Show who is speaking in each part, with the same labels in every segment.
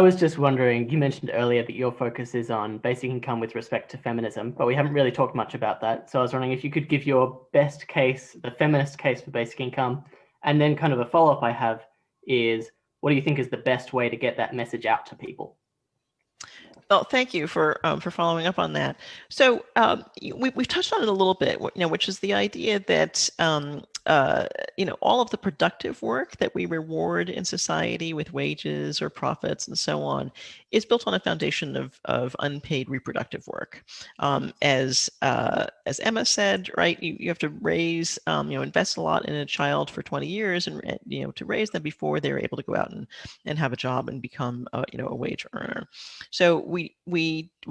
Speaker 1: I was just wondering, you mentioned earlier that your focus is on basic income with respect to feminism, but we haven't really talked much about that. So I was wondering if you could give your best case, the feminist case for basic income, and then kind of a follow-up I have is, what do you think is the best way to get that message out to people?
Speaker 2: Well, thank you for following up on that. So we've touched on it a little bit, which is the idea that all of the productive work that we reward in society with wages or profits and so on is built on a foundation of unpaid reproductive work. As Emma said, right, you have to raise, invest a lot in a child for 20 years and to raise them before they're able to go out and have a job and become a wage earner. So we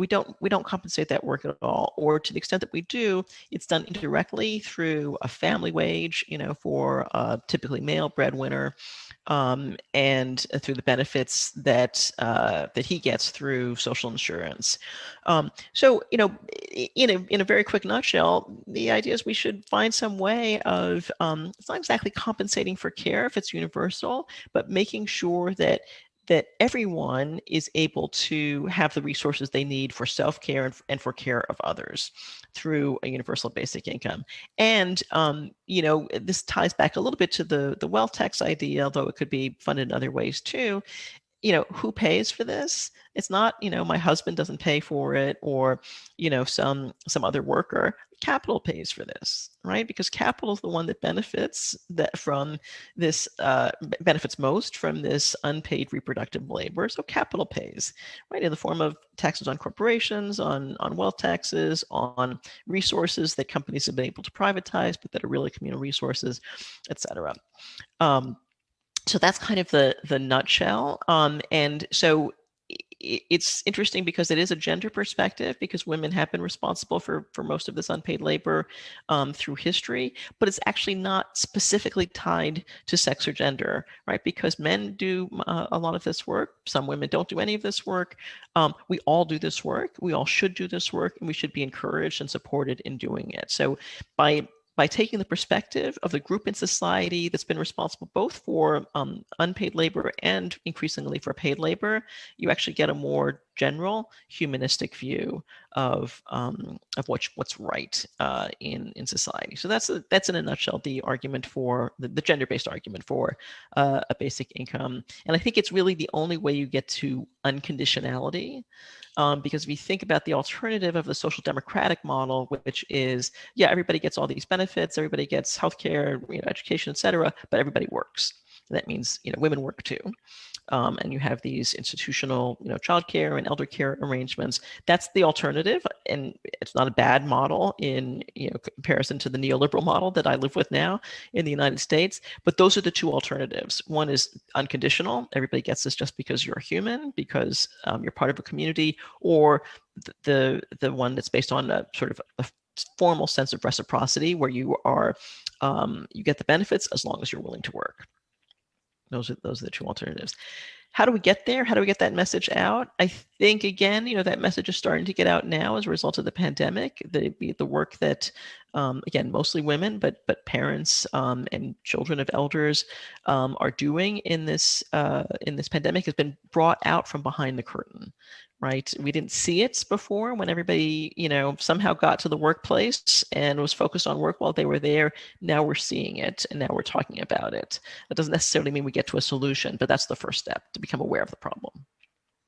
Speaker 2: don't compensate that work at all, or to the extent that we do, it's done indirectly through a family wage, for a typically male breadwinner, and through the benefits that he gets through social insurance. So in a very quick nutshell, the idea is we should find some way of it's not exactly compensating for care if it's universal, but making sure that everyone is able to have the resources they need for self-care and for care of others through a universal basic income. And, this ties back a little bit to the wealth tax idea, although it could be funded in other ways too. Who pays for this? It's not, my husband doesn't pay for it, or, some other worker. Capital pays for this, right? Because capital is the one that benefits benefits most from this unpaid reproductive labor. So capital pays, right, in the form of taxes on corporations, on wealth taxes, on resources that companies have been able to privatize, but that are really communal resources, et cetera. So that's kind of the nutshell. And so it's interesting because it is a gender perspective, because women have been responsible for most of this unpaid labor through history, but it's actually not specifically tied to sex or gender, right? Because men do a lot of this work. Some women don't do any of this work. We all do this work. We all should do this work, and we should be encouraged and supported in doing it. So by taking the perspective of the group in society that's been responsible both for unpaid labor and increasingly for paid labor, you actually get a more general humanistic view of what's right in society. So that's in a nutshell the argument for the gender-based argument for a basic income. And I think it's really the only way you get to unconditionality. Because if you think about the alternative of the social democratic model, which is, yeah, everybody gets all these benefits, everybody gets healthcare, education, et cetera, but everybody works. That means, women work too. And you have these institutional, childcare and elder care arrangements. That's the alternative, and it's not a bad model in comparison to the neoliberal model that I live with now in the United States. But those are the two alternatives. One is unconditional; everybody gets this just because you're a human, because you're part of a community, or the one that's based on a sort of a formal sense of reciprocity, where you get the benefits as long as you're willing to work. Those are the two alternatives. How do we get there? How do we get that message out? I think, again, that message is starting to get out now as a result of the pandemic. The work that, again, mostly women, but parents and children of elders are doing in this pandemic has been brought out from behind the curtain. Right? We didn't see it before when everybody, somehow got to the workplace and was focused on work while they were there. Now we're seeing it, and now we're talking about it. That doesn't necessarily mean we get to a solution, but that's the first step, to become aware of the problem.